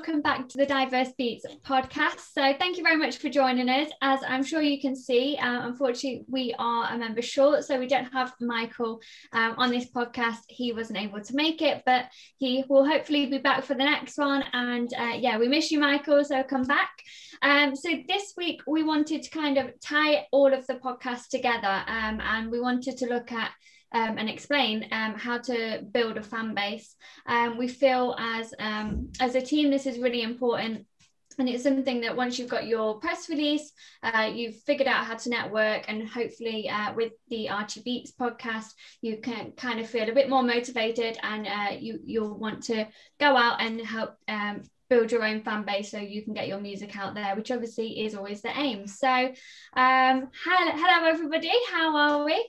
welcome back to the Diverse Beats podcast. So thank you very much for joining us. As I'm sure you can see, unfortunately, we are a member short, so we don't have Michael on this podcast. He wasn't able to make it, but he will hopefully be back for the next one. And yeah, we miss you, Michael, so come back. So this week, we wanted to kind of tie all of the podcasts together, and we wanted to look at and explain how to build a fan base. We feel as a team, this is really important. And it's something that once you've got your press release, you've figured out how to network, and hopefully with the Archie Beats podcast, you can kind of feel a bit more motivated, and you'll want to go out and help build your own fan base so you can get your music out there, which obviously is always the aim. So hello everybody, how are we?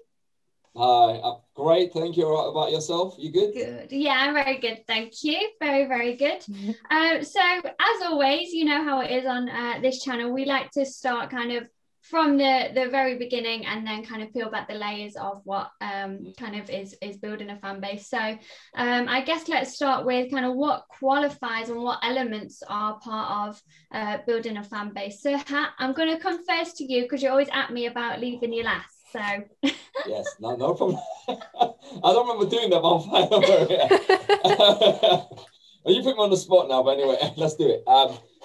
Hi, great. Thank you. All right, about yourself? You good? Good. Yeah, I'm very good. Thank you. Very, very good. So as always, you know how it is on this channel. We like to start kind of from the very beginning and then kind of peel back the layers of what kind of is building a fan base. So I guess let's start with kind of what qualifies and what elements are part of building a fan base. So I'm going to come first to you because you're always at me about leaving you last. So yes, no problem. I don't remember doing that, but I'm fine. You put me on the spot now, but anyway, let's do it.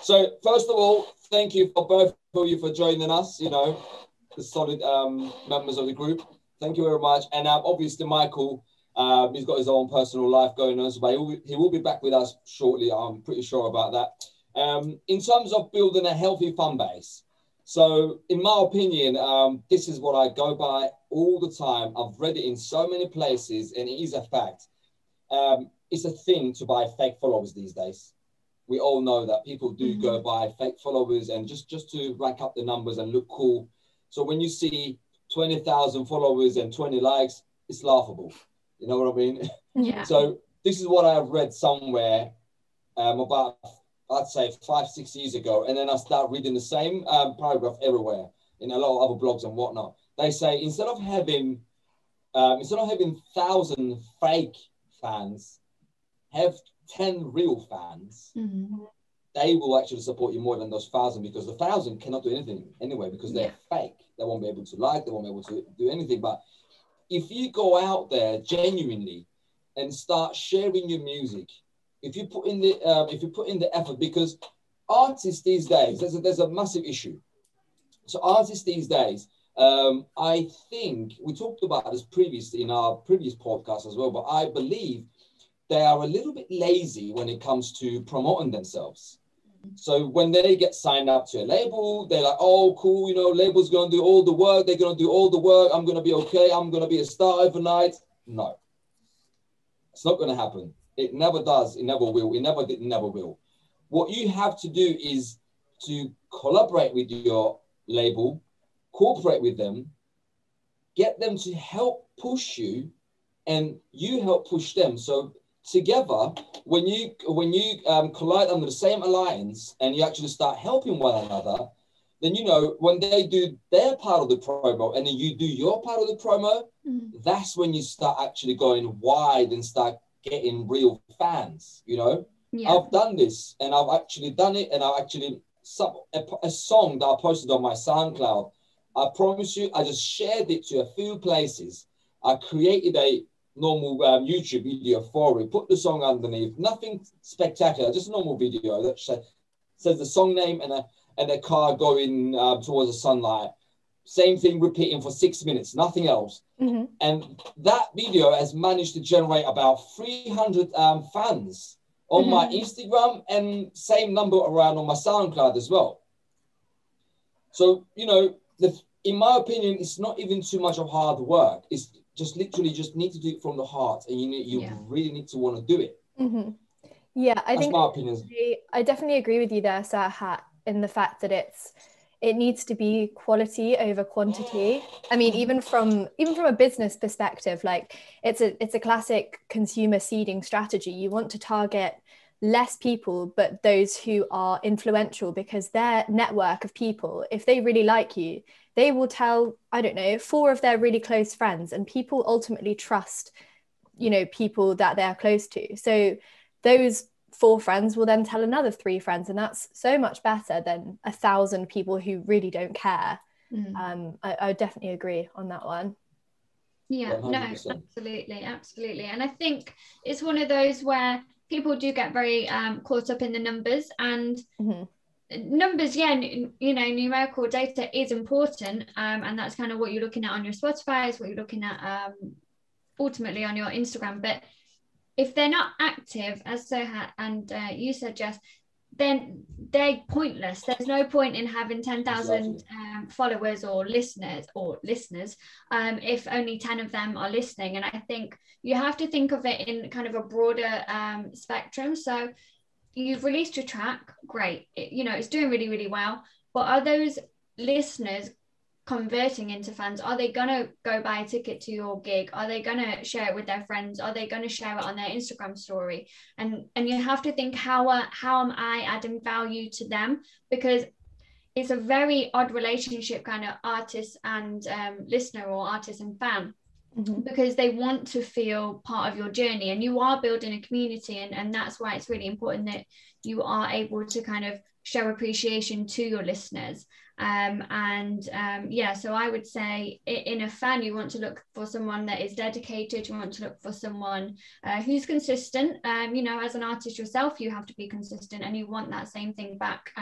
So first of all, thank you for both of you for joining us. You know, the solid members of the group. Thank you very much. And obviously, Michael, he's got his own personal life going on, but he will be back with us shortly. I'm pretty sure about that. In terms of building a healthy fan base. So, in my opinion, this is what I go by all the time. I've read it in so many places, and it is a fact. It's a thing to buy fake followers these days. We all know that people do go buy fake followers, and just to rank up the numbers and look cool. So when you see 20,000 followers and 20 likes, it's laughable. You know what I mean? Yeah. So this is what I've read somewhere about, I'd say 5-6 years ago, and then I start reading the same paragraph everywhere in a lot of other blogs and whatnot. They say instead of having 1,000 fake fans, have 10 real fans. They will actually support you more than those 1,000, because the 1,000 cannot do anything anyway because they're fake. They won't be able to like, they won't be able to do anything. But if you go out there genuinely and start sharing your music, if you put in the effort, because artists these days, there's a massive issue. So artists these days, I think we talked about this previously in our previous podcast as well, but I believe they are a little bit lazy when it comes to promoting themselves. So when they get signed up to a label, they're like, oh, cool, you know, label's going to do all the work. They're going to do all the work. I'm going to be okay. I'm going to be a star overnight. No, it's not going to happen. It never does. It never will. It never did. Never will. What you have to do is to collaborate with your label, cooperate with them, get them to help push you, and you help push them. So together, when you collide under the same alliance and you actually start helping one another, then, you know, when they do their part of the promo and then you do your part of the promo, that's when you start actually going wide and start getting real fans, you know. I've done this, and I've actually done it, and I've actually a song that I posted on my SoundCloud. I promise you, I just shared it to a few places. I created a normal YouTube video for it, put the song underneath, nothing spectacular, just a normal video that says the song name and a car going towards the sunlight. Same thing repeating for 6 minutes, nothing else. And that video has managed to generate about 300 fans on my Instagram, and same number around on my SoundCloud as well. So, you know, in my opinion, it's not even too much of hard work. It's just literally just need to do it from the heart, and you really need to want to do it. Yeah, I think my opinion. I definitely agree with you there, Serhat, in the fact that it needs to be quality over quantity. I mean, even from a business perspective, like it's a classic consumer seeding strategy. You want to target less people, but those who are influential, because their network of people, if they really like you, they will tell, I don't know, 4 of their really close friends, and people ultimately trust, you know, people that they're close to. So those 4 friends will then tell another 3 friends, and that's so much better than 1,000 people who really don't care. I definitely agree on that one. Yeah, 100%. No, absolutely. And I think it's one of those where people do get very caught up in the numbers, and numbers, numerical data is important, and that's kind of what you're looking at on your Spotify, is what you're looking at ultimately on your Instagram. But if they're not active, as Serhat and you said, Jess, then they're pointless. There's no point in having 10,000 followers or listeners if only 10 of them are listening. And I think you have to think of it in kind of a broader spectrum. So you've released your track, great, it's doing really, really well, but are those listeners converting into fans? Are they gonna go buy a ticket to your gig? Are they gonna share it with their friends? Are they gonna share it on their Instagram story? And you have to think, how am I adding value to them? Because it's a very odd relationship, kind of artist and listener, or artist and fan, because they want to feel part of your journey, and you are building a community, and that's why it's really important that you are able to kind of show appreciation to your listeners. So I would say in a fan, you want to look for someone that is dedicated. You want to look for someone who's consistent. As an artist yourself, you have to be consistent, and you want that same thing back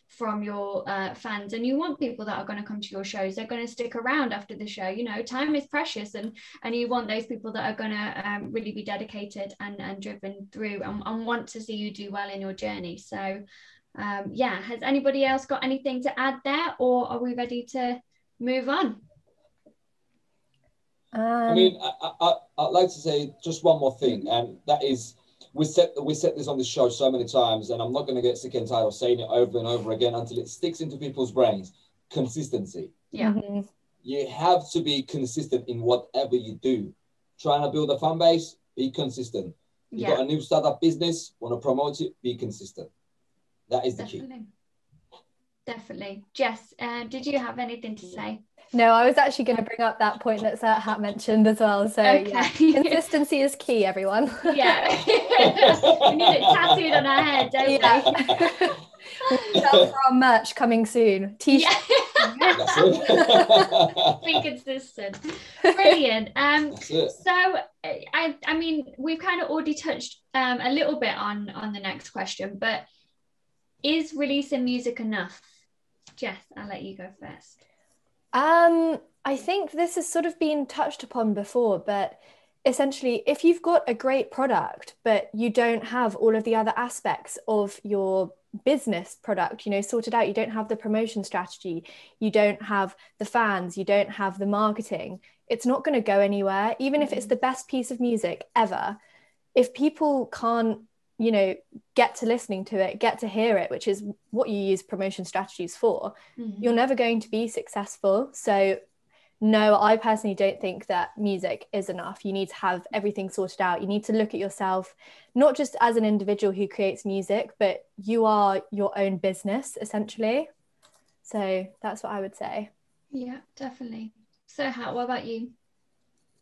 from your fans. And you want people that are going to come to your shows. They're going to stick around after the show. Time is precious, and you want those people that are going to really be dedicated and driven through and want to see you do well in your journey. So has anybody else got anything to add there, or are we ready to move on? I'd like to say just one more thing, and that is we said this on the show so many times, and I'm not going to get sick and tired of saying it over and over again until it sticks into people's brains. Consistency. You have to be consistent in whatever you do. Trying to build a fan base, be consistent. You got a new startup business, want to promote it, be consistent. That is the key. Definitely. Jess, did you have anything to say? No, I was actually going to bring up that point that Serhat mentioned as well. So consistency is key, everyone. Yeah. We need it tattooed on our head, don't we? For our merch coming soon. T-shirt. Be consistent. Brilliant. So I mean, we've kind of already touched a little bit on the next question, but is releasing music enough? Jess, I'll let you go first. I think this has sort of been touched upon before, but essentially, if you've got a great product, but you don't have all of the other aspects of your business product, sorted out, you don't have the promotion strategy, you don't have the fans, you don't have the marketing, it's not going to go anywhere. Even if it's the best piece of music ever, if people can't get to listening to it, get to hear it, which is what you use promotion strategies for, you're never going to be successful. So no, I personally don't think that music is enough. You need to have everything sorted out. You need to look at yourself, not just as an individual who creates music, but you are your own business, essentially. So that's what I would say. Yeah, definitely. So what about you?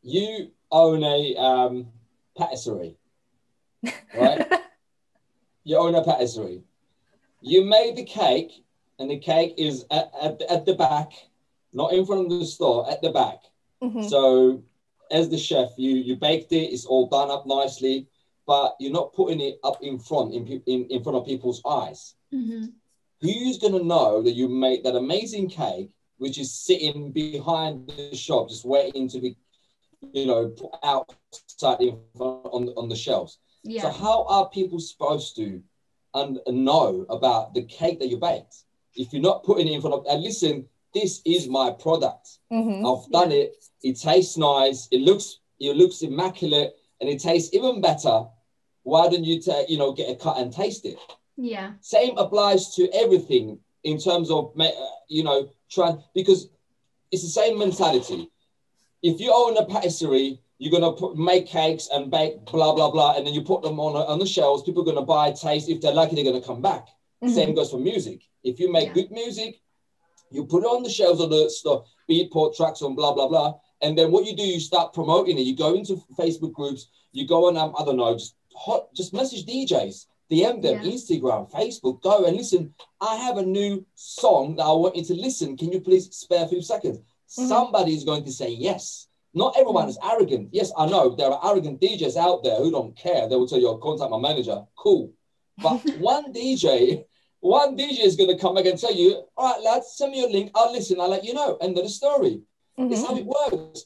You own a patisserie, right? You own a patisserie. You made the cake, and the cake is at the back, not in front of the store, at the back. So as the chef, you baked it, it's all done up nicely, but you're not putting it up in front of people's eyes. Who's going to know that you made that amazing cake, which is sitting behind the shop, just waiting to be, put outside on the shelves? So how are people supposed to know about the cake that you baked if you're not putting it in front of? And listen, this is my product. I've done it. It tastes nice. It looks immaculate, and it tastes even better. Why don't you get a cut and taste it? Yeah. Same applies to everything in terms of because it's the same mentality. If you own a patisserie, you're going to make cakes and bake blah, blah, blah, and then you put them on the shelves. People are going to buy, taste. If they like it, they're going to come back. Same goes for music. If you make good music, you put it on the shelves of the store, Beatport, tracks on blah, blah, blah. And then what you do, you start promoting it. You go into Facebook groups. You go on, I don't know, just message DJs. DM them, Instagram, Facebook, go and listen. I have a new song that I want you to listen. Can you please spare a few seconds? Somebody is going to say yes. Not everyone is arrogant. Yes, I know there are arrogant DJs out there who don't care. They will tell you, "Oh, contact my manager." Cool. But one DJ is going to come back and tell you, "All right, lads, send me your link. I'll listen. I'll let you know." End of the story. It's how it works.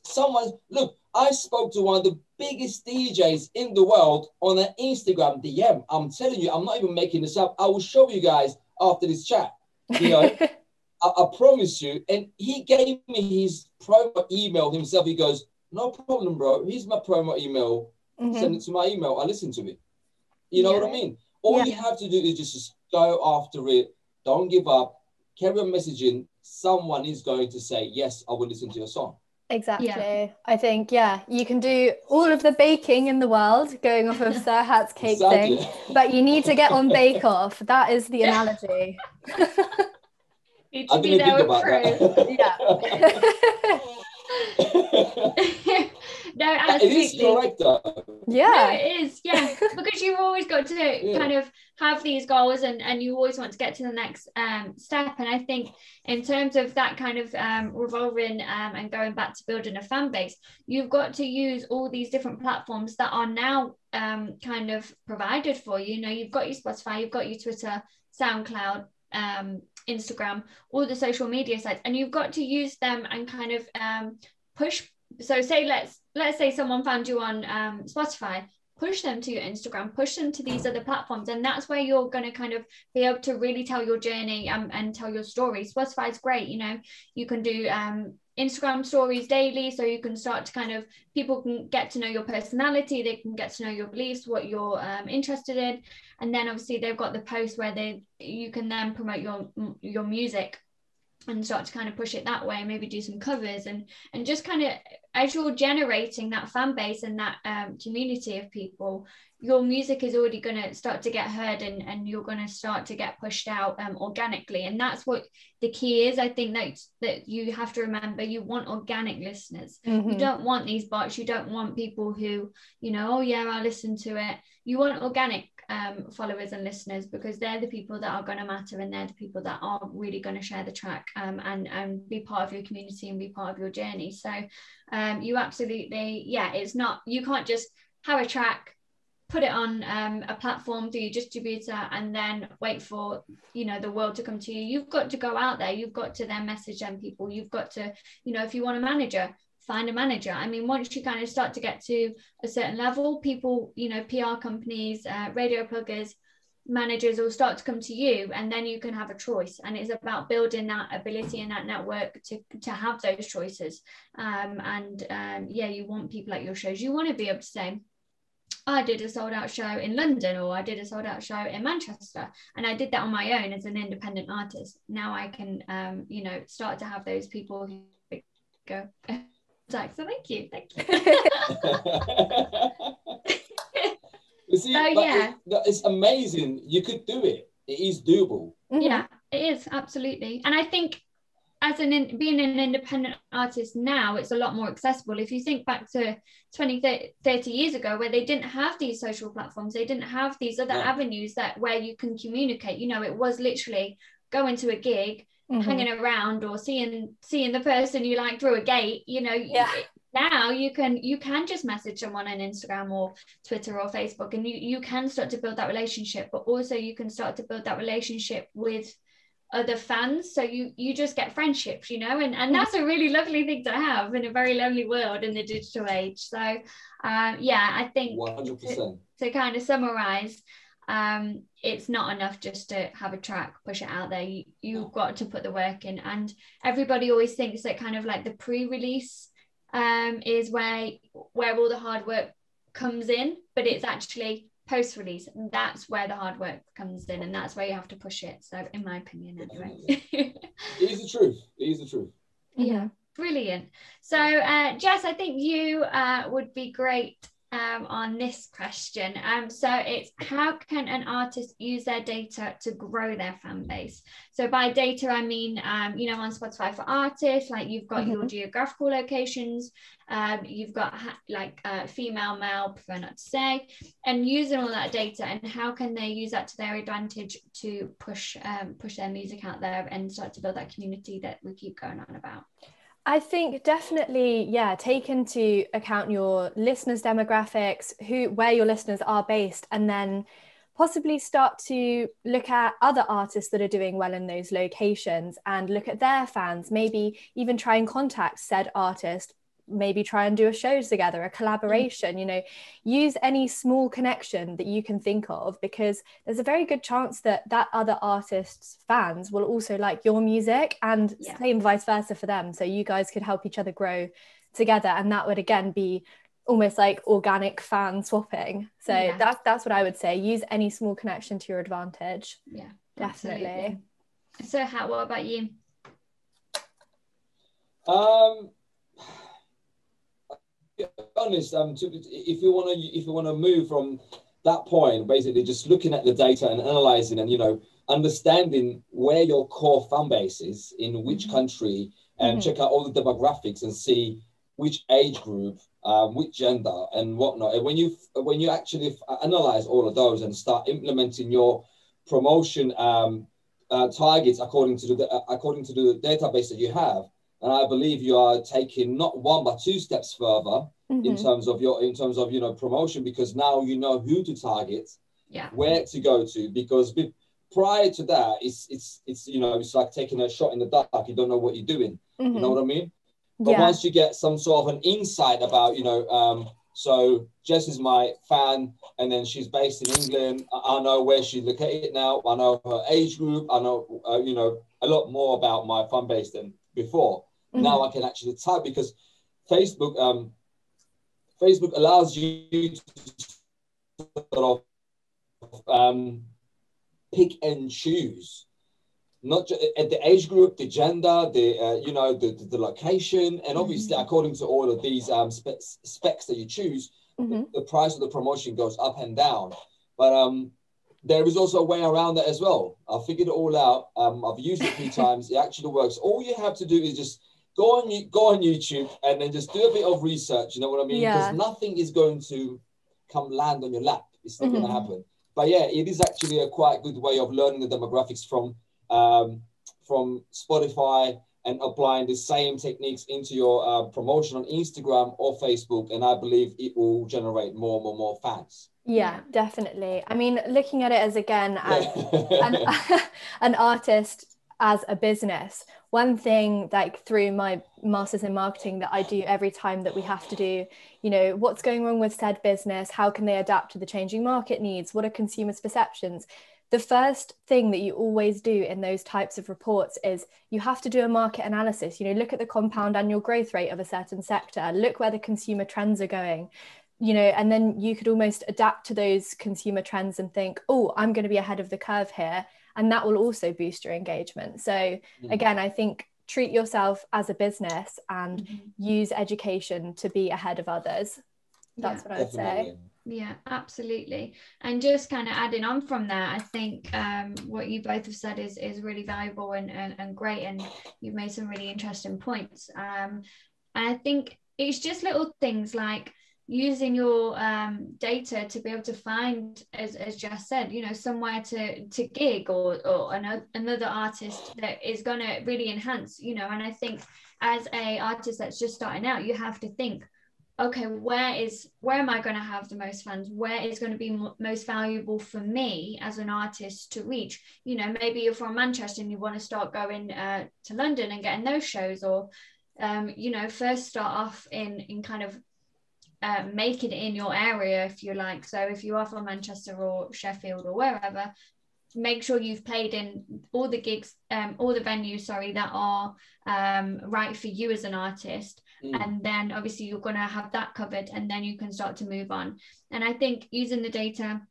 Look, I spoke to one of the biggest DJs in the world on an Instagram DM. I'm telling you, I'm not even making this up. I will show you guys after this chat. You know, I promise you. And he gave me his promo email himself. He goes, "No problem, bro. Here's my promo email. Send it to my email. I listen to it." You know what I mean? All you have to do is just go after it. Don't give up. Carry on messaging. Someone is going to say, "Yes, I will listen to your song." Exactly. I think, you can do all of the baking in the world, going off of Serhat's cake thing, but you need to get on Bake Off. That is the analogy. Need to be there with proof. No, absolutely. It is correct, though. No, it is, because you've always got to kind of have these goals, and you always want to get to the next step. And I think in terms of that kind of revolving and going back to building a fan base, you've got to use all these different platforms that are now kind of provided for you. You know, you've got your Spotify, you've got your Twitter, SoundCloud, Instagram, all the social media sites, and you've got to use them and kind of push. So say let's say someone found you on Spotify, push them to your Instagram, push them to these other platforms, and that's where you're going to kind of be able to really tell your journey and tell your story. Spotify is great, you know, you can do Instagram stories daily, so you can start to kind of, people can get to know your personality, they can get to know your beliefs, what you're interested in, and then obviously they've got the posts where you can then promote your music and start to kind of push it that way, maybe do some covers, and just kind of, as you're generating that fan base and that community of people, your music is already going to start to get heard, and you're going to start to get pushed out organically. And that's what the key is. I think that you have to remember, you want organic listeners. You don't want these bots. You don't want people who, you know, "Oh yeah, I'll listen to it." You want organic followers and listeners, because they're the people that are going to matter, and they're the people that are really going to share the track and be part of your community and be part of your journey. So you absolutely, it's not, you can't just have a track, put it on a platform, do your distributor, and then wait for, you know, the world to come to you. You've got to go out there. You've got to then message them people. You've got to, you know, if you want a manager, find a manager. I mean, once you kind of start to get to a certain level, people, you know, PR companies, radio pluggers, managers will start to come to you, and then you can have a choice. And it's about building that ability and that network to have those choices. You want people at your shows. You want to be able to say, "I did a sold out show in London," or "I did a sold out show in Manchester, and I did that on my own as an independent artist." Now I can, you know, start to have those people who go, so thank you. You see, it's amazing. You could do it. It is doable. Yeah, it is, absolutely. And I think as being an independent artist now, it's a lot more accessible. If you think back to 20, 30 years ago, where they didn't have these social platforms, they didn't have these other avenues where you can communicate. You know, it was literally going to a gig, hanging around, or seeing the person you like through a gate. You know, now you can just message someone on Instagram or Twitter or Facebook, and you can start to build that relationship. But also you can start to build that relationship with other fans, so you just get friendships, you know, and that's a really lovely thing to have in a very lonely world in the digital age. So I think 100%. To kind of summarize, it's not enough just to have a track, push it out there. You've got to put the work in. And everybody always thinks that kind of like the pre-release is where all the hard work comes in, but it's actually post-release, and that's where the hard work comes in, and that's where you have to push it. So in my opinion, anyway. It is the truth. Yeah, brilliant. So Jess, I think you would be great on this question. So it's, how can an artist use their data to grow their fan base? So by data, I mean, on Spotify for artists, like you've got your geographical locations, you've got female, male, prefer not to say, and using all that data, and how can they use that to their advantage to push their music out there and start to build that community that we keep going on about? I think definitely, take into account your listeners' demographics, where your listeners are based, and then possibly start to look at other artists that are doing well in those locations and look at their fans, maybe even try and contact said artist, maybe try and do a show together, a collaboration, use any small connection that you can think of, because there's a very good chance that other artist's fans will also like your music, and same vice versa for them. So you guys could help each other grow together, and that would again be almost like organic fan swapping. So that's what I would say. Use any small connection to your advantage. Yeah, definitely. So what about you? Honest, if you want to move from that point, basically just looking at the data and analyzing and understanding where your core fan base is in which country, and check out all the demographics and see which age group, which gender and whatnot. And when you actually analyze all of those and start implementing your promotion targets according to the database that you have, and I believe you are taking not one but two steps further in terms of promotion, because now you know who to target, where to go to. Because prior to that, it's like taking a shot in the dark. You don't know what you're doing. You know what I mean? But once you get some sort of an insight about, so Jess is my fan, and then she's based in England. I know where she's located now. I know her age group. I know, a lot more about my fan base than before. Now I can actually type, because Facebook allows you to sort of pick and choose, not just at the age group, the gender, the location, and obviously according to all of these specs that you choose, the price of the promotion goes up and down. But there is also a way around that as well. I figured it all out. I've used it a few times. It actually works. All you have to do is just go on YouTube and then just do a bit of research. You know what I mean? Because nothing is going to land on your lap. It's not going to happen. But it is actually a quite good way of learning the demographics from Spotify and applying the same techniques into your promotion on Instagram or Facebook. And I believe it will generate more fans. Yeah, definitely. I mean, looking at it as again as an artist as a business, one thing like through my master's in marketing that I do every time that we have to do, what's going wrong with said business, how can they adapt to the changing market needs, what are consumers' perceptions? The first thing that you always do in those types of reports is you have to do a market analysis. Look at the compound annual growth rate of a certain sector, look where the consumer trends are going, and then you could almost adapt to those consumer trends and think, oh, I'm going to be ahead of the curve here. And that will also boost your engagement. So again, I think treat yourself as a business and use education to be ahead of others. That's what I would say. Yeah, absolutely. And just kind of adding on from that, I think what you both have said is really valuable and great. And you've made some really interesting points. And I think it's just little things like using your data to be able to find, as Jess said, somewhere to gig or another artist that is going to really enhance, and I think as a artist that's just starting out, you have to think, okay, where am I going to have the most fans? Where is going to be most valuable for me as an artist to reach? Maybe you're from Manchester and you want to start going to London and getting those shows, or first start off in kind of making it in your area, if you like. So if you are from Manchester or Sheffield or wherever, make sure you've played in all the gigs, all the venues, that are right for you as an artist. And then obviously you're going to have that covered, and then you can start to move on. And I think using the data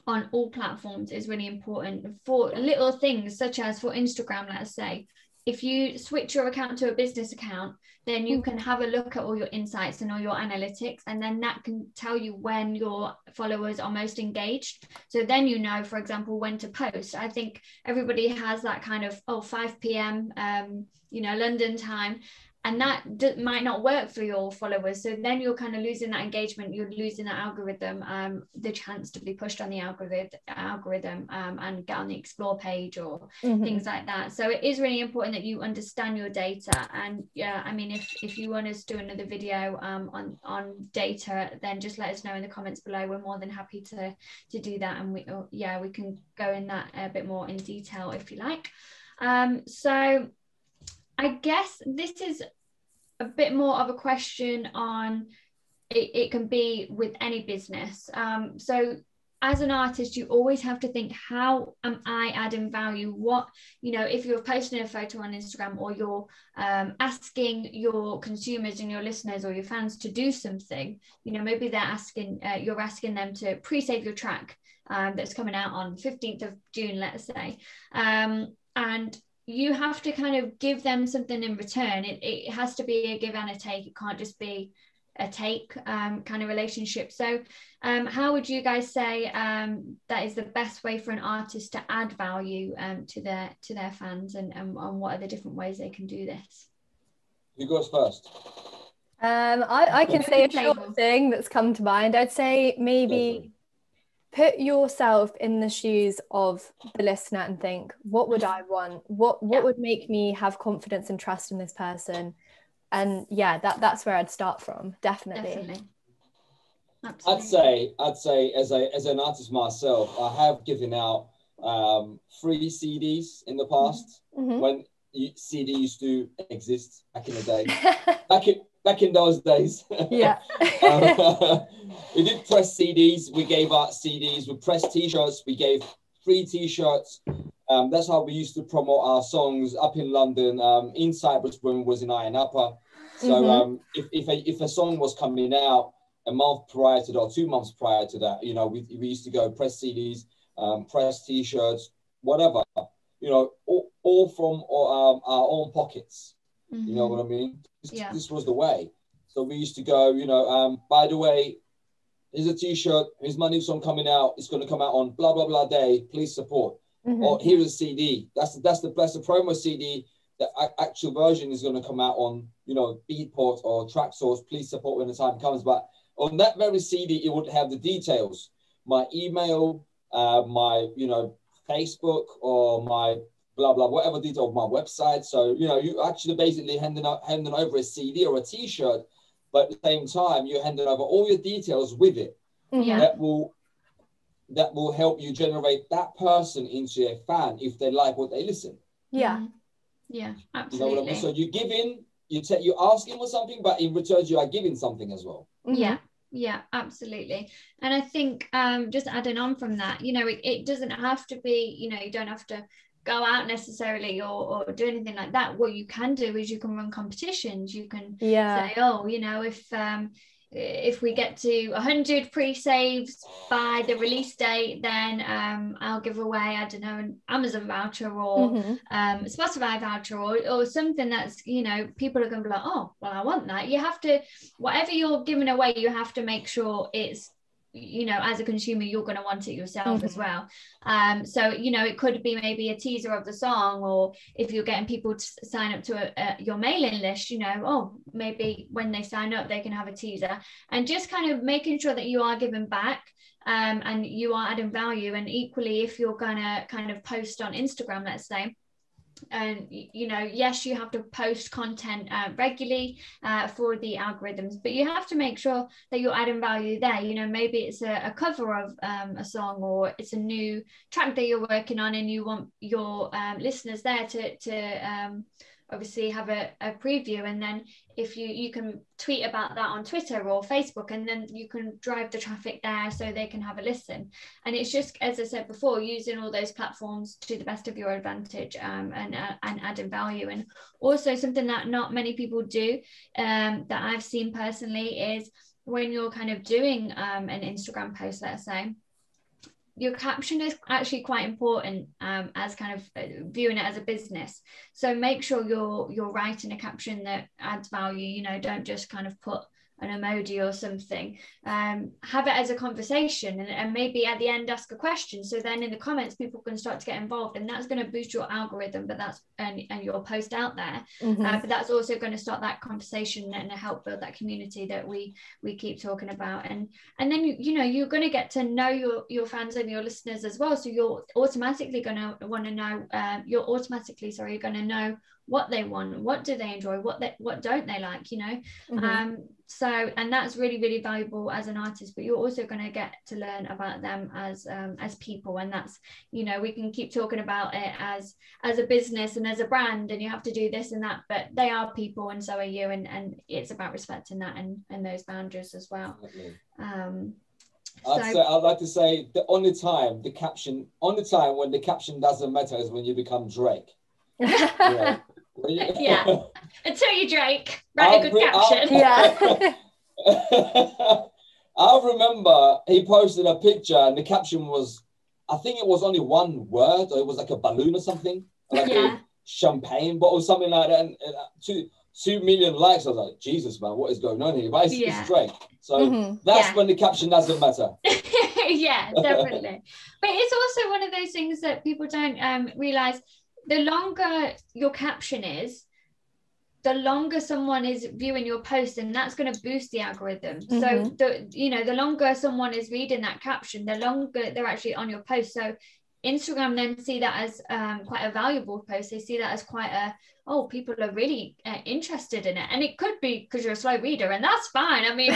on all platforms is really important for little things, such as for Instagram, let's say, if you switch your account to a business account, then you can have a look at all your insights and all your analytics, and then that can tell you when your followers are most engaged. So then you know, for example, when to post. I think everybody has that kind of 5 p.m. London time, and that might not work for your followers. So then you're kind of losing that engagement, you're losing that algorithm, the chance to be pushed on the algorithm and get on the explore page or things like that. So it is really important that you understand your data. And yeah, I mean, if you want us to do another video on data, then just let us know in the comments below. We're more than happy to do that, and we can go in that a bit more in detail if you like. So I guess this is a bit more of a question on it can be with any business. So as an artist, you always have to think, how am I adding value? What, if you're posting a photo on Instagram, or you're asking your consumers and your listeners or your fans to do something, maybe you're asking them to pre-save your track that's coming out on 15th of June, let's say. And you have to kind of give them something in return. It has to be a give and a take. It can't just be a take kind of relationship. So how would you guys say that is the best way for an artist to add value to their fans, and what are the different ways they can do this? Who goes first? I can say a short thing that's come to mind. I'd say maybe put yourself in the shoes of the listener and think, what would I want? What would make me have confidence and trust in this person? And yeah, that's where I'd start from. Definitely. Absolutely. I'd say as an artist myself, I have given out free CDs in the past, when CD used to exist back in the day. Back in those days. Yeah. We did press CDs. We gave out CDs. We pressed T-shirts. We gave free T-shirts. That's how we used to promote our songs up in London. In Cyprus when we was in Iron Upper. So if a song was coming out a month prior to that, or 2 months prior to that, we used to go press CDs, press T-shirts, whatever. All from our own pockets. You know what I mean? This was the way. So we used to go, by the way, here's a T-shirt, here's my new song coming out. It's going to come out on blah, blah, blah day. Please support. Or here's a CD. That's the promo CD. The actual version is going to come out on, Beatport or Track Source. Please support when the time comes. But on that very CD, it would have the details. My email, my, Facebook, or my blah, blah, whatever detail of my website. So, you actually basically handing over a CD or a T-shirt, but at the same time, you're handing over all your details with it. That will help you generate that person into a fan if they like what they listen. Yeah, absolutely. You know what I mean? So you give in, you're asking for something, but in return, you are giving something as well. Yeah, absolutely. And I think just adding on from that, it doesn't have to be, you don't have to go out necessarily or do anything like that. What you can do is you can run competitions. You can say, if we get to 100 pre-saves by the release date, then I'll give away, I don't know, an Amazon voucher or Spotify voucher or something that's, people are going to be like, oh, well, I want that. You have to, whatever you're giving away, you have to make sure it's, as a consumer, you're going to want it yourself as well. So, it could be maybe a teaser of the song, or if you're getting people to sign up to your mailing list, maybe when they sign up, they can have a teaser, and just kind of making sure that you are giving back and you are adding value. And equally, if you're going to kind of post on Instagram, let's say, and yes, you have to post content regularly for the algorithms, but you have to make sure that you're adding value there. Maybe it's a cover of a song, or it's a new track that you're working on, and you want your listeners there to obviously have a preview, and then if you can tweet about that on Twitter or Facebook, and then you can drive the traffic there so they can have a listen. And it's just, as I said before, using all those platforms to the best of your advantage, and adding value. And also something that not many people do, that I've seen personally, is when you're kind of doing an Instagram post, let's say, your caption is actually quite important, as kind of viewing it as a business. So make sure you're writing a caption that adds value. You know, don't just kind of put an emoji or something. Have it as a conversation, and maybe at the end ask a question, so then in the comments people can start to get involved, and that's going to boost your algorithm, but that's and your post out there. But that's also going to start that conversation and help build that community that we keep talking about. And then you know, you're going to get to know your fans and your listeners as well, so you're automatically going to want to know you're going to know what they want, what do they enjoy, what don't they like, you know. So, and that's really, really valuable as an artist, but you're also going to get to learn about them as people. And that's, you know, we can keep talking about it as a business and as a brand, and you have to do this and that, but they are people, and so are you, and it's about respecting that and those boundaries as well. I'd like to say that on the time when the caption doesn't matter is when you become Drake. Yeah, until you Drake, write a good caption. I remember he posted a picture and the caption was, I think it was only one word, or it was like a balloon or something, like a champagne bottle or something like that, and 2 million likes. I was like, Jesus, man, what is going on here? But it's Drake, so that's when the caption doesn't matter. Yeah, definitely. But it's also one of those things that people don't realize. The longer your caption is, the longer someone is viewing your post, and that's going to boost the algorithm. So the longer someone is reading that caption, the longer they're actually on your post. So Instagram then see that as quite a valuable post. They see that as quite people are really interested in it. And it could be because you're a slow reader, and that's fine. I mean,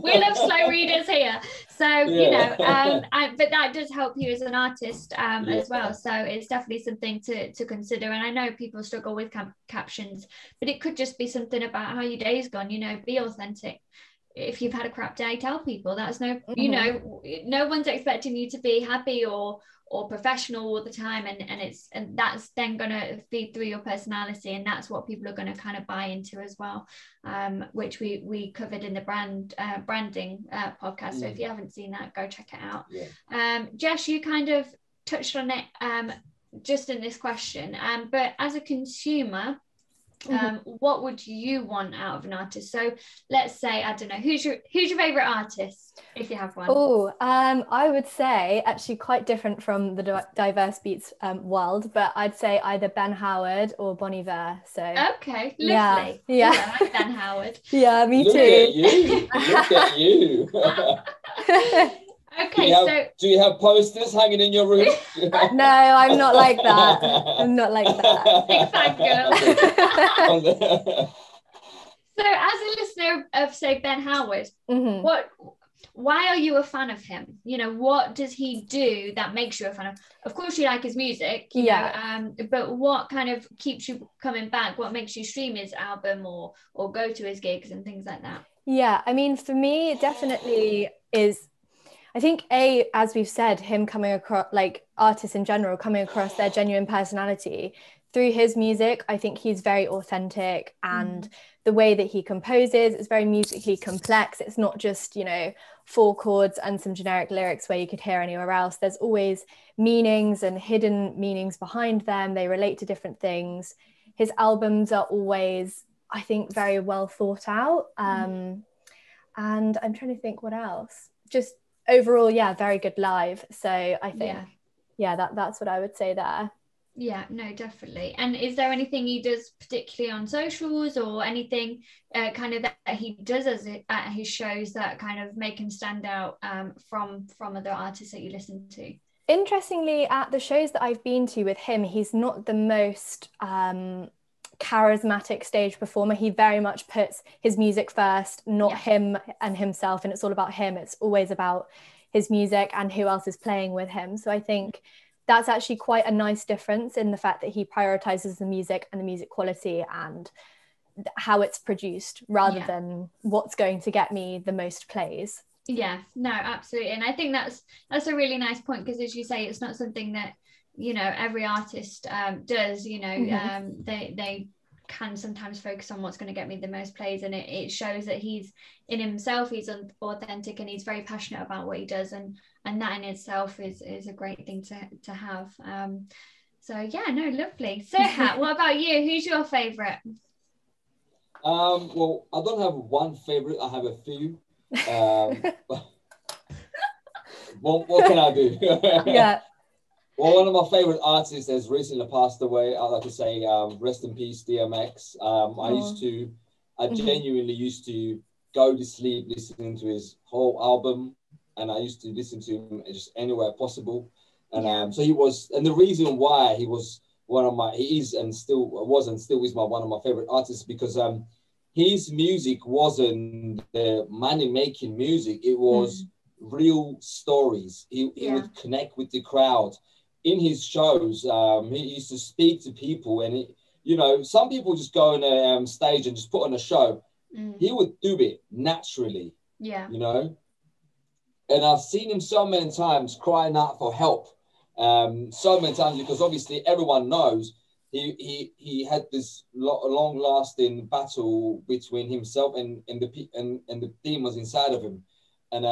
we love slow readers here. So, you know, but that does help you as an artist as well. So it's definitely something to consider. And I know people struggle with captions, but it could just be something about how your day's gone, you know, be authentic. If you've had a crap day, tell people. That's you know, no one's expecting you to be happy or professional all the time, and that's then going to feed through your personality, and that's what people are going to kind of buy into as well, which we covered in the branding podcast. So if you haven't seen that, go check it out. Jess, you kind of touched on it just in this question, but as a consumer, what would you want out of an artist? So let's say, I don't know, who's your favorite artist, if you have one? I would say, actually quite different from the Diverse Beats world, but I'd say either Ben Howard or Bon Iver. So okay, lovely. Yeah. Ooh, I like Ben Howard. Yeah, me Look too. Look at you. Okay, do you have posters hanging in your room? No, I'm not like that. Big fan girl. So as a listener of, say, Ben Howard, why are you a fan of him? You know, what does he do that makes you a fan of? Of course you like his music, you know, but what kind of keeps you coming back? What makes you stream his album or go to his gigs and things like that? Yeah, I mean, for me, it definitely is, I think, as we've said, him coming across, like artists in general, coming across their genuine personality through his music. I think he's very authentic, and the way that he composes is very musically complex. It's not just, you know, 4 chords and some generic lyrics where you could hear anywhere else. There's always meanings and hidden meanings behind them. They relate to different things. His albums are always, I think, very well thought out. And I'm trying to think what else. Just overall, very good live. So I think, that's what I would say there. Yeah, no, definitely. And is there anything he does particularly on socials, or anything kind of that he does at his shows that kind of make him stand out from other artists that you listen to? Interestingly, at the shows that I've been to with him, he's not the most charismatic stage performer. He very much puts his music first, not him and himself, and it's all about him. It's always about his music and who else is playing with him. So I think that's actually quite a nice difference in the fact that he prioritizes the music and the music quality and how it's produced rather than what's going to get me the most plays. Yeah, no, absolutely. And I think that's a really nice point, because as you say, it's not something that, you know, every artist does, you know. They can sometimes focus on what's going to get me the most plays, and it shows that he's in himself, he's authentic, and he's very passionate about what he does, and that in itself is a great thing to have. So yeah, no, lovely. Serhat, what about you? Who's your favorite? Well, I don't have one favorite, I have a few. What can I do? Yeah. Well, one of my favorite artists has recently passed away. I'd like to say, rest in peace, DMX. I genuinely used to go to sleep listening to his whole album, and I used to listen to him just anywhere possible. And so he was, and the reason why he was one of my, he is and still was and still is one of my favorite artists, because his music wasn't the money-making music. It was real stories. He would connect with the crowd. In his shows, he used to speak to people, and some people just go on a stage and just put on a show. He would do it naturally, and I've seen him so many times crying out for help, so many times, because obviously everyone knows he had this long-lasting battle between himself and the demons inside of him, and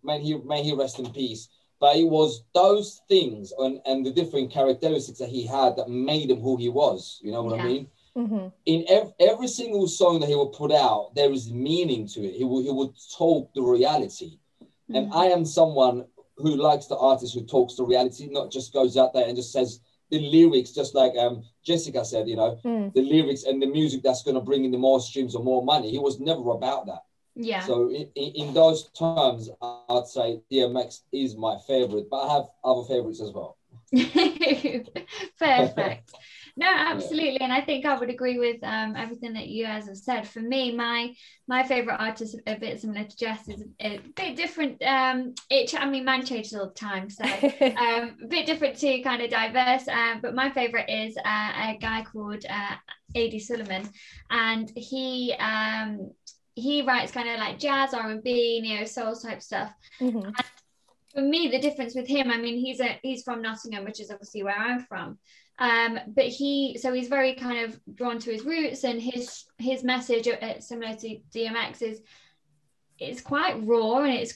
may he rest in peace. But it was those things and the different characteristics that he had that made him who he was. You know what I mean? Mm-hmm. In every single song that he would put out, there is meaning to it. He would talk the reality. Mm-hmm. And I am someone who likes the artist who talks the reality, not just goes out there and just says the lyrics, just like Jessica said, the lyrics and the music that's going to bring in the more streams or more money. He was never about that. Yeah. So in those terms, I'd say DMX is my favorite, but I have other favorites as well. Perfect. No, absolutely. And I think I would agree with everything that you guys have said. For me, my favorite artist, a bit similar to Jess, is a bit different. Mine changes all the time, so a bit different to kind of diverse. But my favorite is a guy called A.D. Suleiman, and he writes kind of like jazz, R&B, neo soul type stuff. Mm-hmm. And for me, the difference with him, he's from Nottingham, which is obviously where I'm from. But he's very kind of drawn to his roots, and his message, similar to DMX, is quite raw, and it's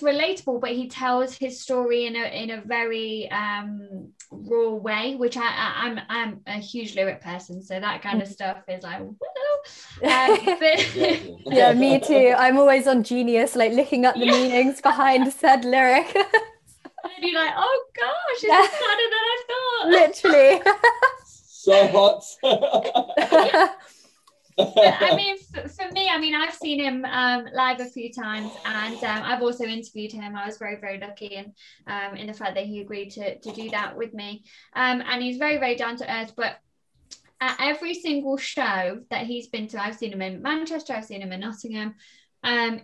relatable, but he tells his story in a very raw way, which I'm a huge lyric person, so that kind of stuff is like, yeah, me too. I'm always on Genius, like looking at the meanings behind said lyric. And you're like, oh gosh, it's harder than I thought. Literally. So hot. But, for me, I've seen him live a few times, and I've also interviewed him. I was very, very lucky in the fact that he agreed to do that with me. And he's very, very down to earth. But at every single show that he's been to, I've seen him in Manchester, I've seen him in Nottingham.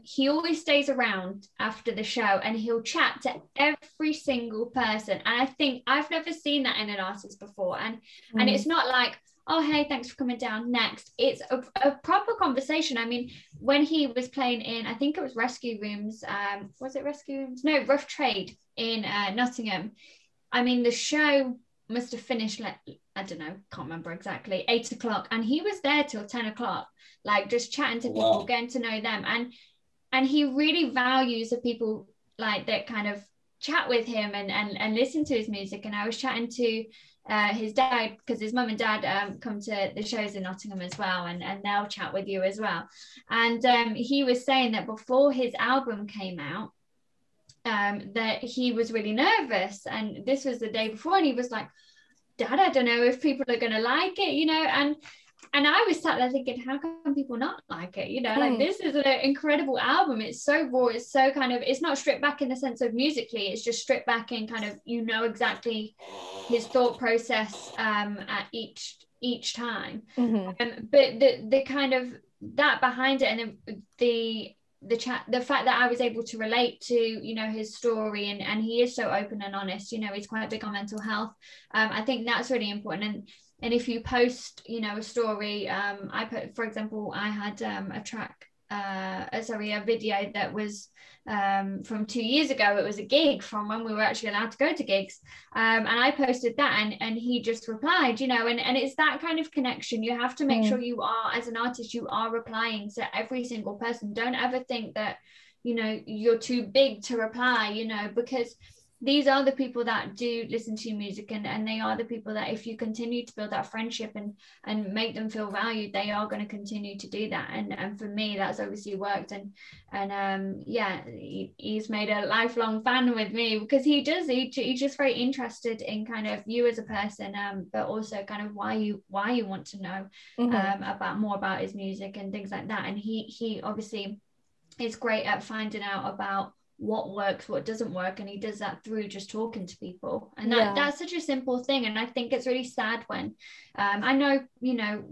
He always stays around after the show, and he'll chat to every single person. And I think I've never seen that in an artist before. And it's not like, oh, hey, thanks for coming down, next. It's a proper conversation. When he was playing in, I think it was Rescue Rooms, was it Rescue Rooms? No, Rough Trade in Nottingham. The show must have finished, I don't know, can't remember exactly, 8 o'clock. And he was there till 10 o'clock, like just chatting to people, wow, getting to know them. And he really values the people like that kind of chat with him and listen to his music. And I was chatting to his dad, because his mum and dad come to the shows in Nottingham as well, and they'll chat with you as well. And he was saying that before his album came out, that he was really nervous, and this was the day before, and he was like, Dad, I don't know if people are going to like it, and I was sat there thinking, how can people not like it? Like, this is an incredible album. It's so raw. It's so kind of, it's not stripped back in the sense of musically. It's just stripped back in kind of, exactly his thought process at each time. Mm-hmm. But the kind of that behind it, and the fact that I was able to relate to, his story, and he is so open and honest. He's quite big on mental health. I think that's really important. And if you post, a story, I put, for example, I had a track a video that was from 2 years ago. It was a gig from when we were actually allowed to go to gigs, and I posted that, and he just replied, you know, and it's that kind of connection. You have to make sure you are, as an artist, you are replying to every single person. Don't ever think that, you know, you're too big to reply, you know, because these are the people that do listen to your music, and they are the people that, if you continue to build that friendship and make them feel valued, they are going to continue to do that. And for me, that's obviously worked. And he's made a lifelong fan with me, because he's just very interested in kind of you as a person, but also kind of why you want to know about more about his music and things like that. And he obviously is great at finding out about what works, what doesn't work, and he does that through just talking to people. And that's such a simple thing. And I think it's really sad when I know, you know,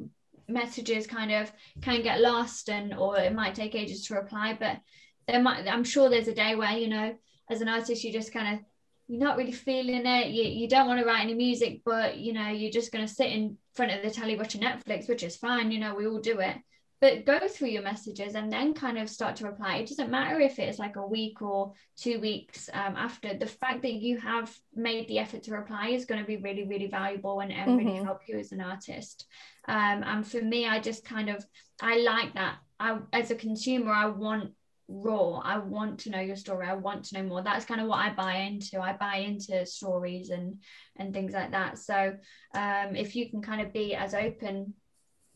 messages kind of can get lost, or it might take ages to reply, but I'm sure there's a day where, you know, as an artist, you just kind of, you're not really feeling it, you don't want to write any music, but you know, you're just going to sit in front of the telly watching Netflix, which is fine, you know, we all do it. But go through your messages and then kind of start to reply. It doesn't matter if it's like a week or 2 weeks after. The fact that you have made the effort to reply is going to be really, really valuable and really help you as an artist. And for me, I just kind of, I like that. As a consumer, I want raw. I want to know your story. I want to know more. That's kind of what I buy into. I buy into stories and things like that. So if you can kind of be as open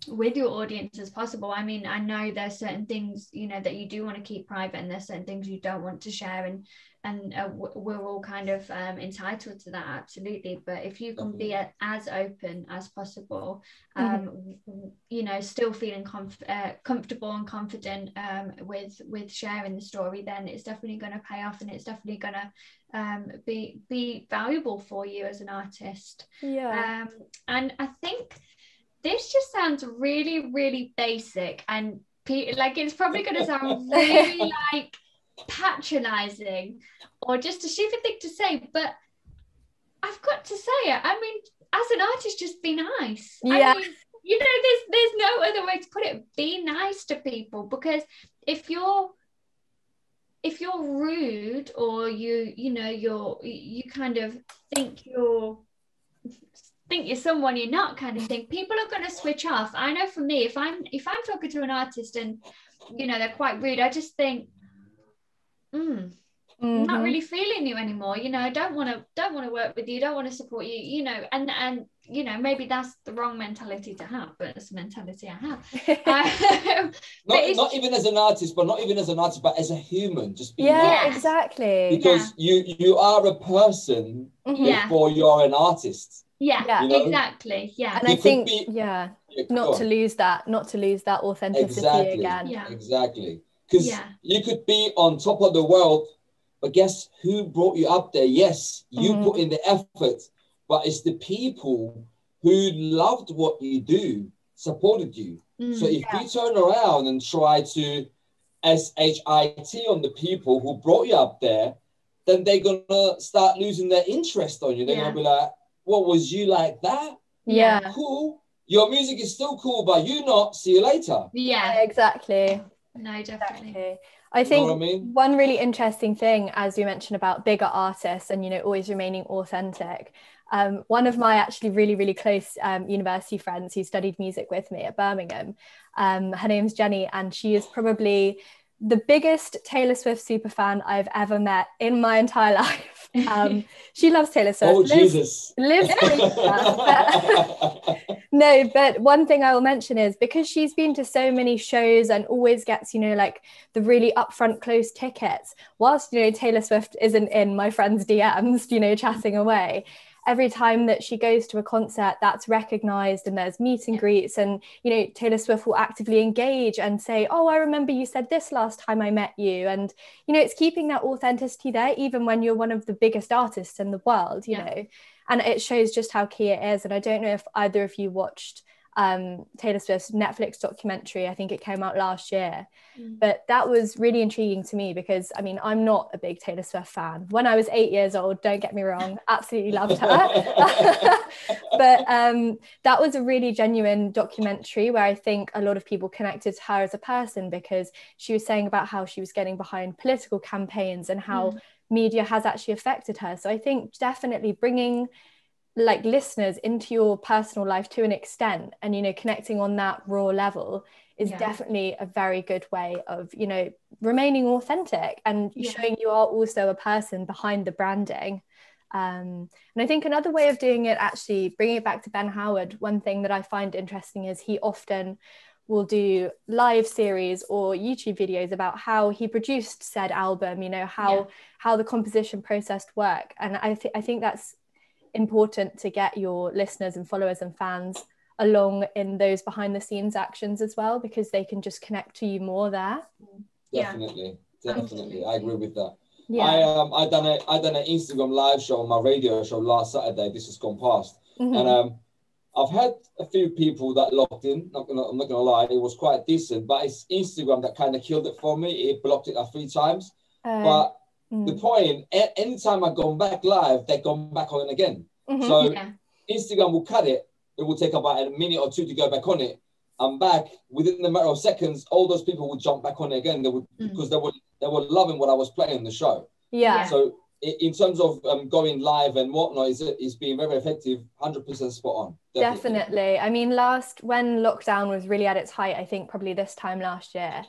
with your audience as possible. I mean, I know there's certain things, you know, that you do want to keep private, and there's certain things you don't want to share, and we're all kind of entitled to that, absolutely. But if you can be as open as possible, you know, still feeling comfortable and confident with sharing the story, then it's definitely going to pay off, and it's definitely going to be valuable for you as an artist. And I think this just sounds really, really basic, and like it's probably going to sound really like patronizing or just a stupid thing to say, but I've got to say it. I mean, as an artist, just be nice. I mean, you know, there's no other way to put it. Be nice to people, because if you're rude, or you kind of think you're someone you're not, kind of thing, people are going to switch off. I know for me, if I'm talking to an artist and, you know, they're quite rude, I just think, I'm not really feeling you anymore, you know, I don't want to work with you, don't want to support you, you know, and you know, maybe that's the wrong mentality to have, but it's the mentality I have. not even as an artist, but as a human, just be nice. Exactly, because you are a person before you're an artist. You know? Exactly. And I think not to lose that authenticity again. Exactly. Because you could be on top of the world, but guess who brought you up there? Yes, you put in the effort, but it's the people who loved what you do, supported you. So if you turn around and try to shit on the people who brought you up there, then they're gonna start losing their interest on you. They're gonna be like, what, was you like that? Cool. Your music is still cool, but you not. See you later. Exactly. No, definitely. Exactly. I think one really interesting thing, as you mentioned about bigger artists and, you know, always remaining authentic. One of my actually really, really close university friends who studied music with me at Birmingham, her name's Jenny, and she is probably the biggest Taylor Swift superfan I've ever met in my entire life. She loves Taylor Swift. Jesus. Lives No, but one thing I will mention is, because she's been to so many shows and always gets, you know, like the really upfront close tickets, whilst, you know, Taylor Swift isn't in my friend's DMs, you know, chatting away, every time that she goes to a concert, that's recognized, and there's meet and greets, and, you know, Taylor Swift will actively engage and say, oh, I remember you said this last time I met you. And, you know, it's keeping that authenticity there, even when you're one of the biggest artists in the world, you know, and it shows just how key it is. And I don't know if either of you watched Taylor Swift's Netflix documentary. I think it came out last year. But that was really intriguing to me because, I mean, I'm not a big Taylor Swift fan. When I was 8 years old, don't get me wrong, absolutely loved her. But that was a really genuine documentary where I think a lot of people connected to her as a person, because she was saying about how she was getting behind political campaigns and how media has actually affected her. So I think definitely bringing like listeners into your personal life to an extent, and, you know, connecting on that raw level is definitely a very good way of, you know, remaining authentic and showing you are also a person behind the branding. And I think another way of doing it, actually bringing it back to Ben Howard, one thing that I find interesting is he often will do live series or YouTube videos about how he produced said album, you know, how the composition process worked. And I think that's important to get your listeners and followers and fans along in those behind the scenes actions as well, because they can just connect to you more there. Definitely. I agree with that. I done an Instagram live show on my radio show last Saturday. This has gone past, and I've had a few people that logged in. I'm not gonna lie, it was quite decent, but it's Instagram that kind of killed it for me. It blocked it 3 times, but the point, anytime I've gone back live, they've gone back on again. So Instagram will cut it. It will take about a minute or 2 to go back on it. I'm back within a matter of seconds. All those people would jump back on it again. They would, because they were loving what I was playing in the show. So in terms of going live and whatnot, it's been very effective. 100% spot on. Definitely. I mean, when lockdown was really at its height, I think probably this time last year,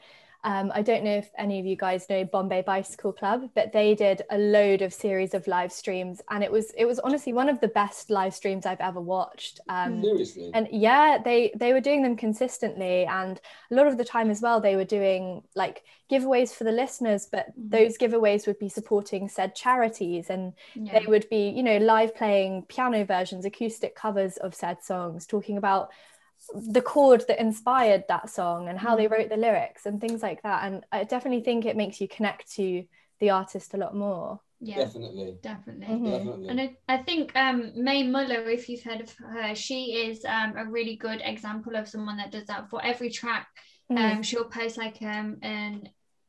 I don't know if any of you guys know Bombay Bicycle Club, but they did a load of series of live streams, and it was honestly one of the best live streams I've ever watched. Seriously? And they were doing them consistently, and a lot of the time as well they were doing like giveaways for the listeners, but those giveaways would be supporting said charities, and they would be, you know, live playing piano versions, acoustic covers of said songs, talking about the chord that inspired that song and how they wrote the lyrics and things like that. And I definitely think it makes you connect to the artist a lot more. Definitely. And I think May Muller, if you've heard of her, she is a really good example of someone that does that. For every track, she'll post like is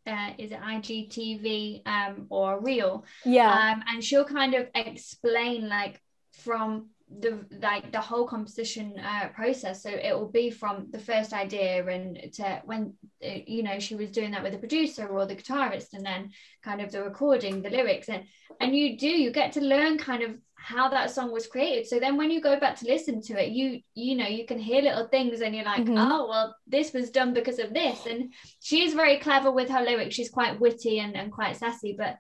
it IGTV or Reel, and she'll kind of explain like from the whole composition process. So it will be from the first idea and to when you know, she was doing that with the producer or the guitarist, and then kind of the recording, the lyrics, and you get to learn kind of how that song was created. So then when you go back to listen to it, you know, you can hear little things and you're like, oh well, this was done because of this. And she's very clever with her lyrics. She's quite witty and quite sassy, but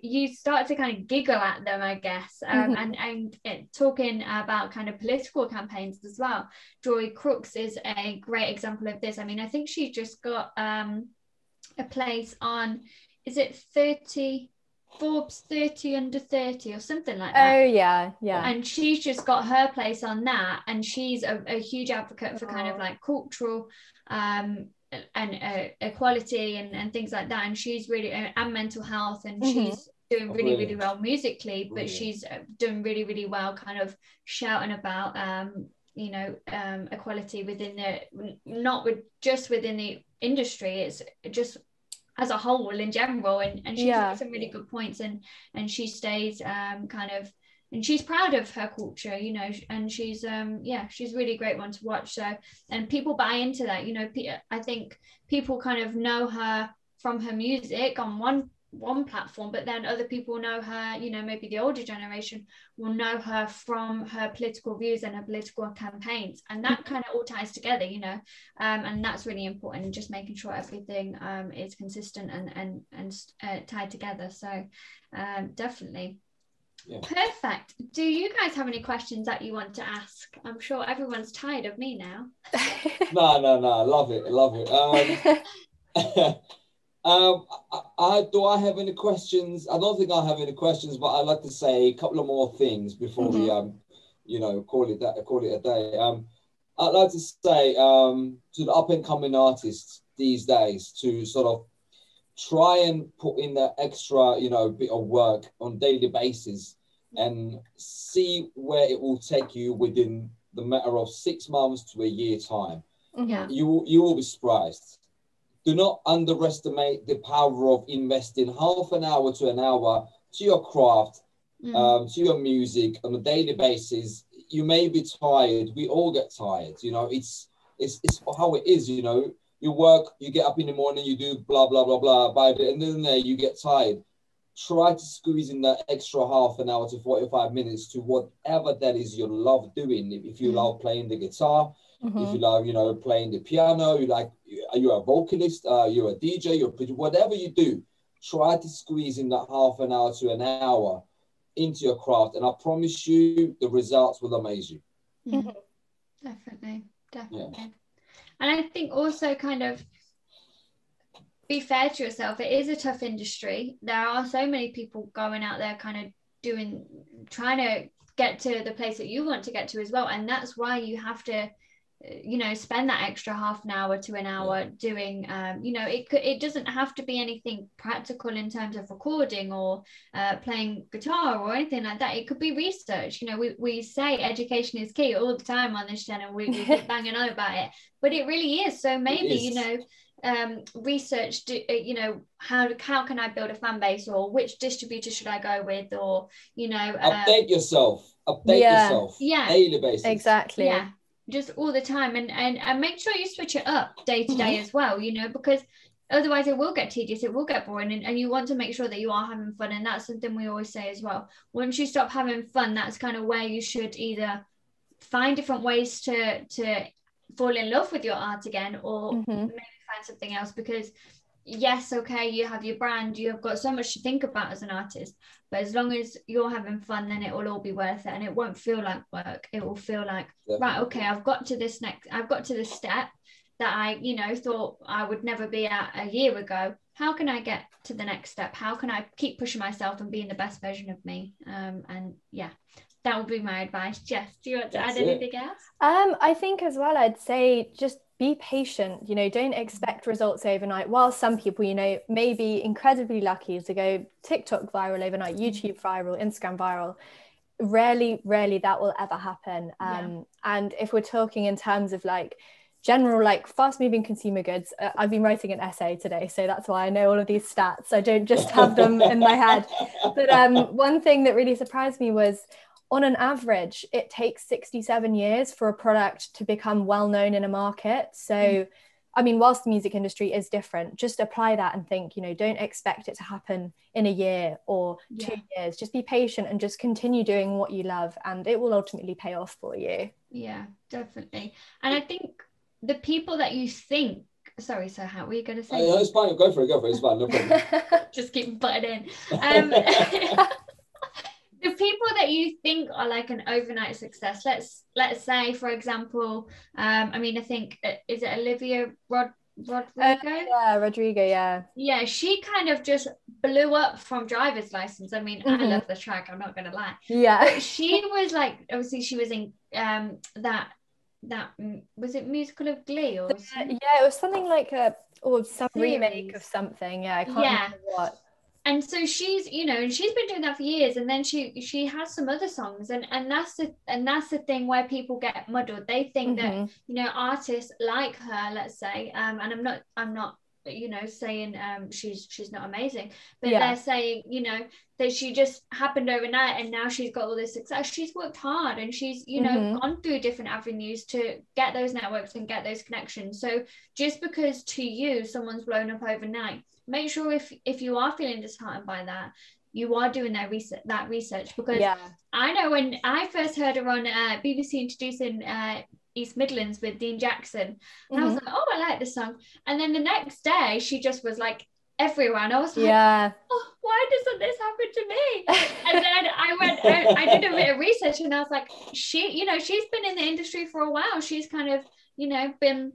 you start to kind of giggle at them, I guess. And talking about kind of political campaigns as well, Joy Crooks is a great example of this. I mean, I think she just got a place on, is it Forbes 30 under 30 or something like that. Oh yeah. And she's just got her place on that, and she's a huge advocate for kind of like cultural and equality and things like that. And she's really and mental health, and she's doing really really well musically, but she's doing really really well kind of shouting about you know, equality within just within the industry. It's just as a whole in general, and she's got some really good points, and she stays kind of, and she's proud of her culture, you know, and she's she's really a great one to watch. So, and people buy into that, you know. I think people kind of know her from her music on one platform, but then other people know her, you know, maybe the older generation will know her from her political views and her political campaigns, and that kind of all ties together, you know, and that's really important, just making sure everything is consistent and tied together. So definitely. Perfect. Do you guys have any questions that you want to ask? I'm sure everyone's tired of me now. No, love it. Do I have any questions? I don't think I have any questions, but I'd like to say a couple of more things before we, you know, call it a day. I'd like to say to the up and coming artists these days to sort of try and put in that extra, you know, bit of work on daily basis and see where it will take you within the matter of 6 months to a year time. Yeah. You will be surprised. Do not underestimate the power of investing half an hour to an hour to your craft, to your music on a daily basis. You may be tired. We all get tired. You know, it's how it is. You know, you work, you get up in the morning, you do blah blah blah blah. By the end of the day, you get tired. Try to squeeze in that extra half an hour to 45 minutes to whatever that is you love doing. If you love playing the guitar, if you love, you know, playing the piano, are you a vocalist? You're a DJ, whatever you do, try to squeeze in that half an hour to an hour into your craft. And I promise you, the results will amaze you. Definitely. Yeah. And I think also kind of be fair to yourself. It is a tough industry. There are so many people going out there kind of trying to get to the place that you want to get to as well. And that's why you have to, you know, spend that extra half an hour to an hour doing, you know, it doesn't have to be anything practical in terms of recording or playing guitar or anything like that. It could be research. You know, we say education is key all the time on this channel. We keep banging on about it, but it really is. So maybe, you know, research, you know, how can I build a fan base, or which distributor should I go with, or, you know, update yourself daily basis. Exactly. Yeah, just all the time, and make sure you switch it up day to day as well, you know, because otherwise it will get tedious, it will get boring, and you want to make sure that you are having fun. And that's something we always say as well. Once you stop having fun, that's kind of where you should either find different ways to fall in love with your art again, or maybe find something else. Because yes, okay, you have your brand, you have got so much to think about as an artist, but as long as you're having fun, then it will all be worth it, and it won't feel like work. It will feel like, right, okay, I've got to this step that I, you know, thought I would never be at a year ago. How can I get to the next step? How can I keep pushing myself and being the best version of me? And yeah, that would be my advice. Jess, do you want to add anything else? I think as well, I'd say just be patient. You know, don't expect results overnight. While some people, you know, may be incredibly lucky to go TikTok viral overnight, YouTube viral, Instagram viral, rarely that will ever happen. And if we're talking in terms of like general, like fast moving consumer goods, I've been writing an essay today, so that's why I know all of these stats. I don't just have them in my head. But one thing that really surprised me was, on an average, it takes 67 years for a product to become well known in a market. So, I mean, whilst the music industry is different, just apply that and think, you know, don't expect it to happen in a year or 2 years. Just be patient and just continue doing what you love, and it will ultimately pay off for you. Yeah, definitely. And I think the people that you think, sorry, so how were you going to say? It's fine. Go for it. It's fine. No problem. Just keep butting in. The people that you think are like an overnight success, let's say, for example, I mean, I think, is it Olivia Rodrigo? Rodrigo, yeah, she kind of just blew up from Driver's License. I mean, I love the track, I'm not gonna lie, but she was like, obviously she was in that was it musical of Glee or something? It was something like some remake of something. I can't remember what. And so she's, you know, and she's been doing that for years, and then she has some other songs, and that's the thing where people get muddled. They think that, you know, artists like her, let's say, and I'm not you know, saying she's not amazing, but they're saying, you know, that she just happened overnight and now she's got all this success. She's worked hard, and she's, you know, gone through different avenues to get those networks and get those connections. So just because to you someone's blown up overnight, make sure if you are feeling disheartened by that, you are doing that research, because I know when I first heard her on BBC introducing East Midlands with Dean Jackson, and I was like, oh, I like this song, and then the next day she just was like everywhere, and I was like, oh, why doesn't this happen to me? And then I did a bit of research, and I was like, she, you know, she's been in the industry for a while. She's kind of, you know, been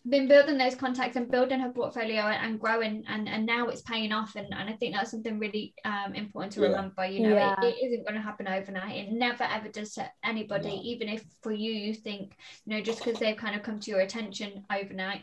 been building those contacts and building her portfolio and growing, and now it's paying off, and I think that's something really important to remember. You know, it isn't going to happen overnight. It never ever does to anybody. Even if for you think, you know, just because they've kind of come to your attention overnight,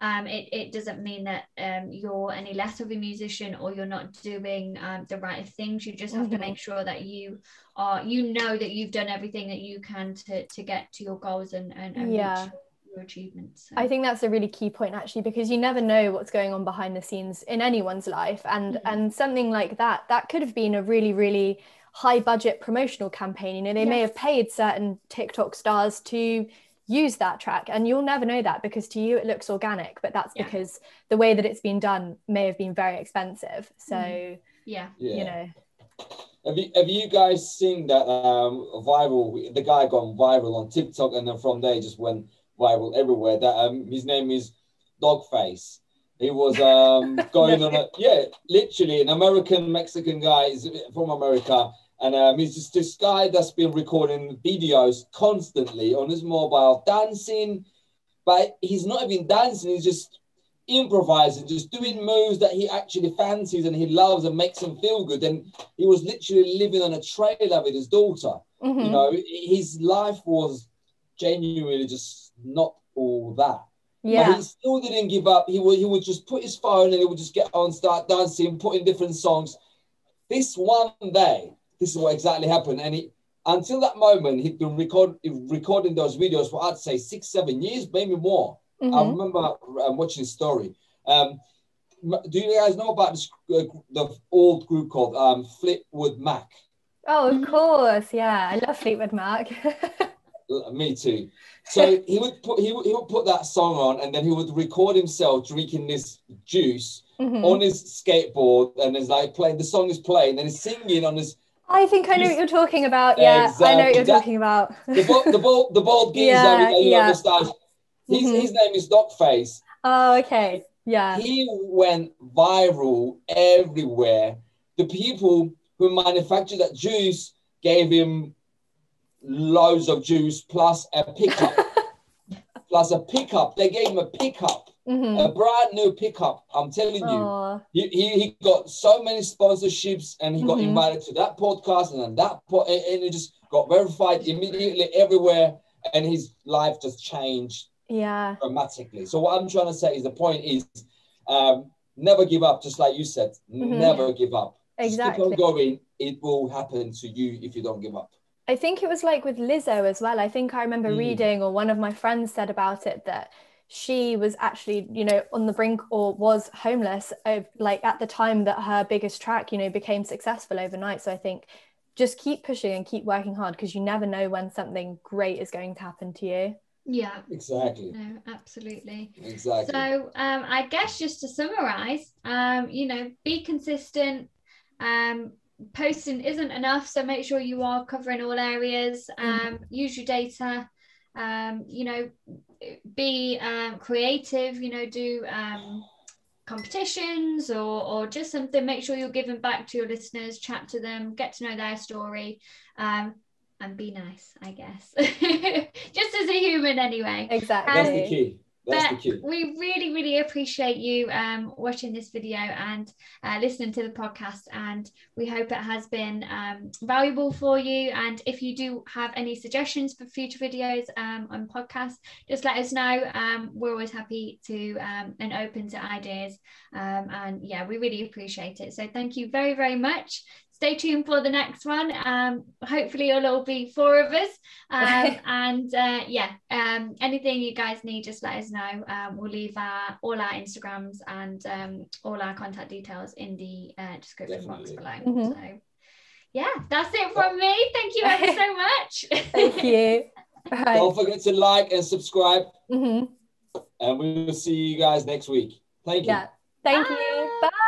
it doesn't mean that you're any less of a musician or you're not doing the right things. You just have to make sure that you know that you've done everything that you can to get to your goals and reach achievements. So. I think that's a really key point, actually, because you never know what's going on behind the scenes in anyone's life, and something like that could have been a really, really high budget promotional campaign. You know, they may have paid certain TikTok stars to use that track, and you'll never know that, because to you it looks organic, but that's because the way that it's been done may have been very expensive. So you know, have you guys seen that viral, the guy gone viral on TikTok, and then from there just went viral everywhere, that his name is Dogface. He was going on literally an American Mexican guy, is from America, and he's just this guy that's been recording videos constantly on his mobile, dancing, but he's not even dancing, he's just improvising, just doing moves that he actually fancies and he loves and makes him feel good. And he was literally living on a trailer with his daughter. You know, his life was genuinely just not all that. But he still didn't give up. He would just put his phone and he would just get on, start dancing, put in different songs. This one day, this is what exactly happened. And until that moment, he'd been recording those videos for, I'd say, 6-7 years, maybe more. I remember watching his story. Do you guys know about this, the old group called Fleetwood Mac? Oh, of course. Yeah, I love Fleetwood Mac. Me too. So he would put that song on, and then he would record himself drinking this juice on his skateboard, and it's like playing. The song is playing, and then he's singing on his. I think I know what you're talking about. Yeah, exactly. I know what you're talking about. The bald geezer with a yellow moustache. His name is Dogface. Oh, okay. Yeah. He went viral everywhere. The people who manufactured that juice gave him loads of juice plus a pickup. They gave him a pickup, a brand new pickup. I'm telling you, he got so many sponsorships, and he got invited to that podcast and then that and he just got verified immediately everywhere, and his life just changed dramatically. So what I'm trying to say is, the point is, never give up. Just like you said, never give up. Exactly. Just keep on going. It will happen to you if you don't give up. I think it was like with Lizzo as well. I think I remember reading, or one of my friends said about it, that she was actually, you know, on the brink, or was homeless, like at the time that her biggest track, you know, became successful overnight. So I think just keep pushing and keep working hard, because you never know when something great is going to happen to you. Yeah, exactly. No, absolutely. Exactly. So I guess just to summarize, you know, be consistent. Posting isn't enough, so make sure you are covering all areas. Use your data, you know, be creative, you know, do competitions or just something. Make sure you're giving back to your listeners, chat to them, get to know their story, and be nice, I guess. Just as a human anyway. Exactly. That's the key. That's the key. We really, really appreciate you watching this video and listening to the podcast, and we hope it has been valuable for you. And if you do have any suggestions for future videos on podcasts, just let us know. We're always happy to and open to ideas, and yeah, we really appreciate it. So thank you very, very much. Stay tuned for the next one. Hopefully it'll all be 4 of us. Anything you guys need, just let us know. We'll leave all our Instagrams and all our contact details in the description box below. So yeah, that's it from me. Thank you ever so much. Thank you. Right. Don't forget to like and subscribe. And we will see you guys next week. Thank you. Thank you. Bye.